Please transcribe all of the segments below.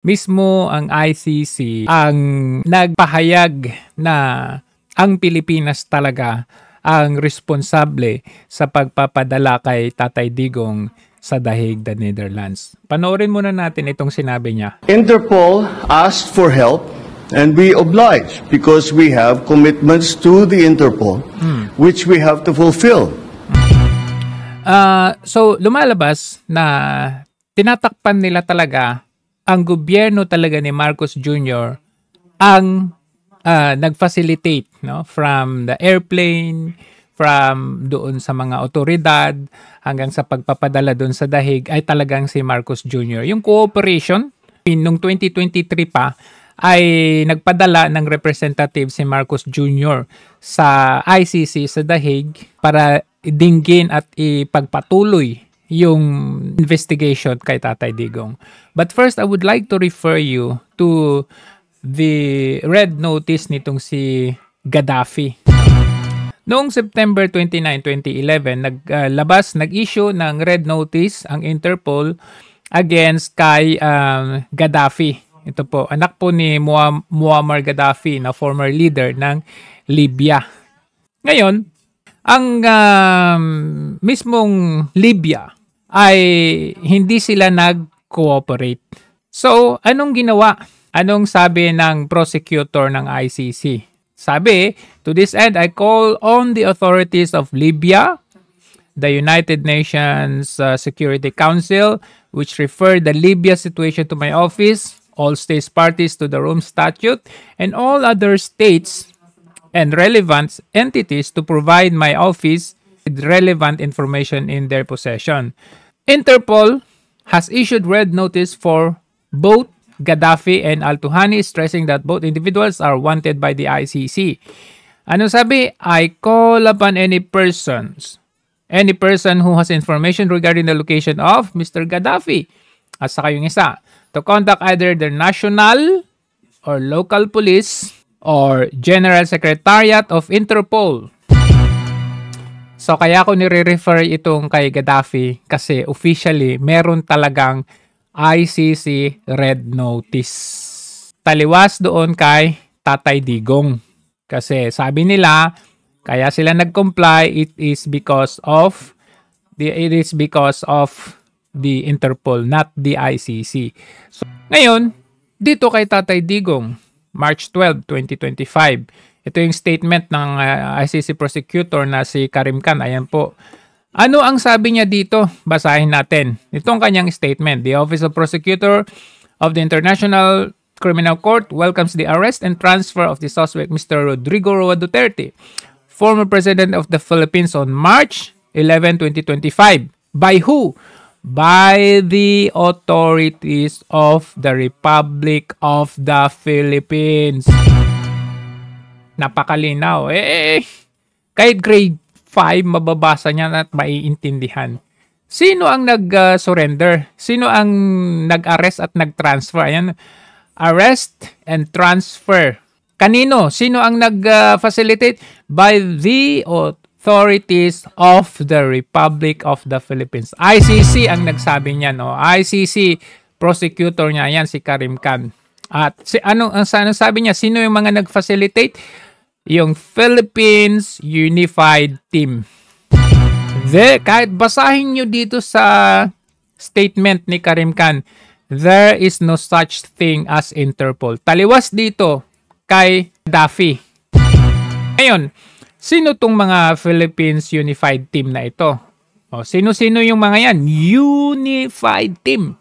mismo ang ICC ang nagpahayag na ang Pilipinas talaga ang responsable sa pagpapadala kay Tatay Digong sa Dahig, the Netherlands. Panoorin muna natin itong sinabi niya. Interpol asked for help and we obliged because we have commitments to the Interpol which we have to fulfill. So lumalabas na tinatakpan nila talaga ang gobyerno talaga ni Marcos Jr. ang nag-facilitate, no, from the airplane, from doon sa mga otoridad hanggang sa pagpapadala doon sa Dahig ay talagang si Marcos Jr. Yung cooperation, noong 2023 pa, ay nagpadala ng representative si Marcos Jr. sa ICC sa Dahig para dinggin at ipagpatuloy yung investigation kay Tatay Digong. But first, I would like to refer you to the red notice nitong si Gaddafi. Noong September 29, 2011, nag-issue ng red notice ang Interpol against kay Gaddafi. Ito po, anak po ni Muammar Gaddafi na former leader ng Libya. Ngayon, ang mismong Libya ay hindi sila nag-cooperate. So, anong ginawa? Anong sabi ng prosecutor ng ICC? Sabi, to this end, I call on the authorities of Libya, the United Nations Security Council, which referred the Libya situation to my office, all states parties to the Rome Statute, and all other states and relevant entities to provide my office with relevant information in their possession. Interpol has issued red notice for both Gaddafi and Al-Tuhani, stressing that both individuals are wanted by the ICC. Ano sabi? I call upon any person who has information regarding the location of Mr. Gaddafi, at saka yung isa, to contact either the national or local police or General Secretariat of Interpol. So kaya ako nire-refer itong kay Gaddafi kasi officially meron talagang ICC red notice. Taliwas doon kay Tatay Digong. Kasi sabi nila, kaya sila nag-comply, it is because of the Interpol, not the ICC. So, ngayon, dito kay Tatay Digong, March 12, 2025. Ito yung statement ng ICC prosecutor na si Karim Khan. Ayan po. Ano ang sabi niya dito? Basahin natin. Itong kanyang statement. The Office of Prosecutor of the International Criminal Court welcomes the arrest and transfer of the suspect Mr. Rodrigo Roa Duterte, former President of the Philippines, on March 11, 2025. By who? By the authorities of the Republic of the Philippines. Napakalinaw. Kahit grade 5, mababasa niya at maiintindihan. Sino ang nag-surrender? Sino ang nag-arrest at nag-transfer? Ayan. Arrest and transfer. Kanino? Sino ang nag-facilitate? By the authorities of the Republic of the Philippines. ICC ang nagsabi niya, no? ICC prosecutor niya, yan si Karim Khan. At anong sabi niya? Sino yung mga nag-facilitate? Yung Philippines Unified Team. Kahit basahin nyo dito sa statement ni Karim Khan, there is no such thing as Interpol. Taliwas dito kay Gaddafi. Ngayon, sino tong mga Philippines Unified Team na ito? O, sino-sino yung mga yan? Unified Team.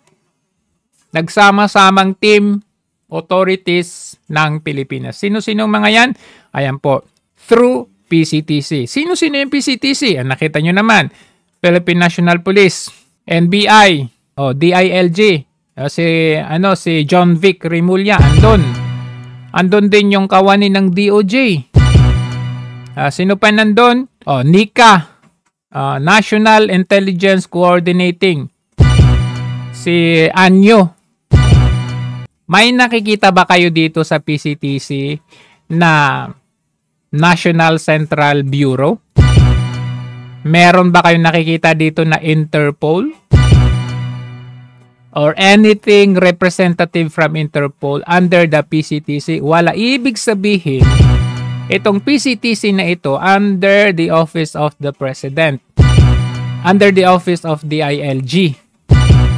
Nagsama-samang team, authorities ng Pilipinas. Sino-sino mga yan? Ayan po. Through PCTC. Sino-sino yung PCTC? Nakita nyo naman. Philippine National Police, NBI, DILG, si John Vic Rimulya, andun din yung kawani ng DOJ. Sino pa nandun? NICA, National Intelligence Coordinating, si Anyo. May nakikita ba kayo dito sa PCTC na National Central Bureau? Meron ba kayong nakikita dito na Interpol? or anything representative from Interpol under the PCTC. Wala. Ibig sabihin, itong PCTC na ito under the Office of the President. Under the Office of the ILG.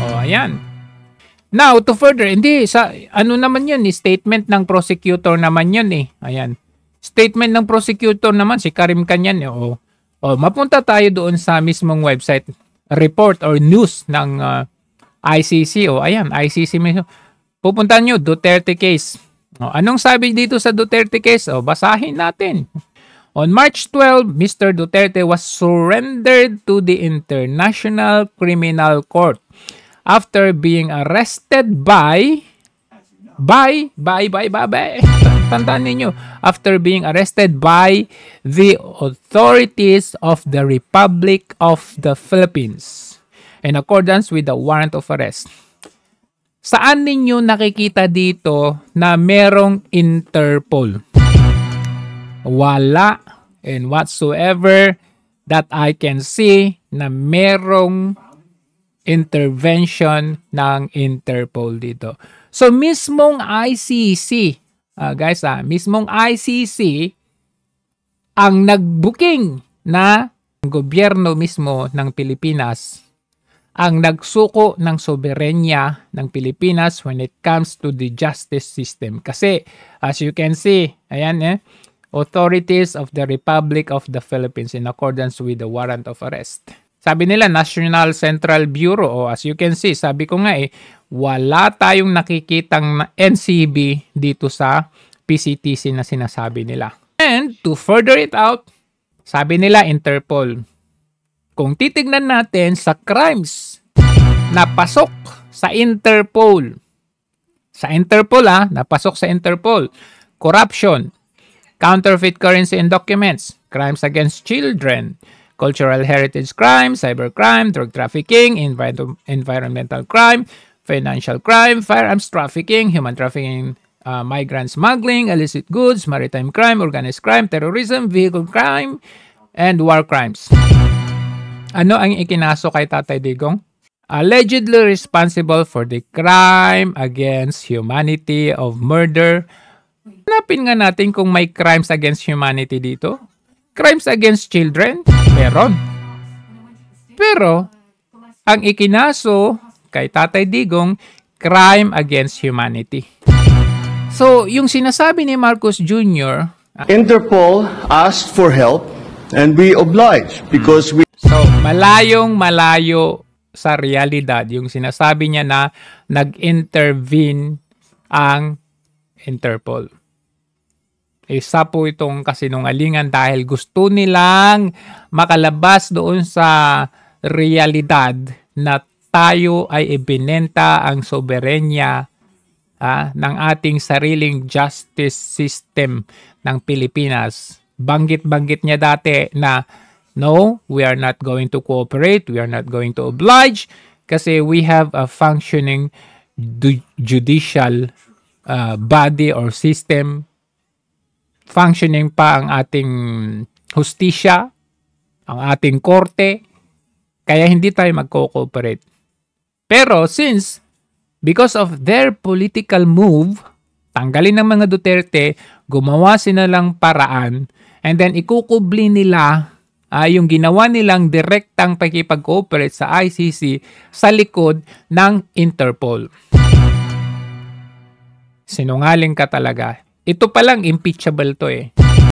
O, ayan. Now, to further, hindi, sa, ano naman yun, statement ng prosecutor naman yun eh. Ayan. Statement ng prosecutor naman, si Karim Kanyan. O, mapunta tayo doon sa mismong website, report or news ng ICC. O, ayan, ICC mismo. Pupunta nyo, Duterte case. O, anong sabi dito sa Duterte case? O, basahin natin. On March 12, Mr. Duterte was surrendered to the International Criminal Court after being arrested by tandaan ninyo, after being arrested by the authorities of the Republic of the Philippines in accordance with the warrant of arrest. Saan ninyo nakikita dito na merong Interpol? Wala and whatsoever that I can see na merong intervention ng Interpol dito. So, mismong ICC, mismong ICC ang nag-booking na gobyerno mismo ng Pilipinas ang nagsuko ng soberenya ng Pilipinas when it comes to the justice system. Kasi, as you can see, ayan authorities of the Republic of the Philippines in accordance with the warrant of arrest. Sabi nila, National Central Bureau, o as you can see, sabi ko nga wala tayong nakikitang NCB dito sa PCTC na sinasabi nila. And to further it out, sabi nila Interpol. Kung titignan natin sa crimes na pasok sa Interpol, napasok sa Interpol, corruption, counterfeit currency and documents, crimes against children, cultural heritage crime, cybercrime, drug trafficking, environmental crime, financial crime, firearms trafficking, human trafficking, migrant smuggling, illicit goods, maritime crime, organized crime, terrorism, vehicle crime, and war crimes. Ano ang ikinaso kay Tatay Digong? Allegedly responsible for the crime against humanity of murder. Hanapin nga natin kung may crimes against humanity dito. Crimes against children? Meron. Pero, ang ikinaso kay Tatay Digong, crime against humanity. So, yung sinasabi ni Marcos Jr., Interpol asked for help and we obliged because we... So, malayo sa realidad yung sinasabi niya na nag-intervene ang Interpol. Isa po itong kasinungalingan dahil gusto nilang makalabas doon sa realidad na tayo ay ibinenta ang soberenya ng ating sariling justice system ng Pilipinas. Banggit-banggit niya dati na no, we are not going to cooperate, we are not going to oblige kasi we have a functioning judicial body or system. Functioning pa ang ating hustisya, ang ating korte, kaya hindi tayo magko-cooperate. Pero because of their political move, tanggalin ng mga Duterte, gumawa sila lang paraan, and then ikukubli nila yung ginawa nilang direktang pakipag-cooperate sa ICC sa likod ng Interpol. Sinungaling ka talaga. Ito palang impeachable to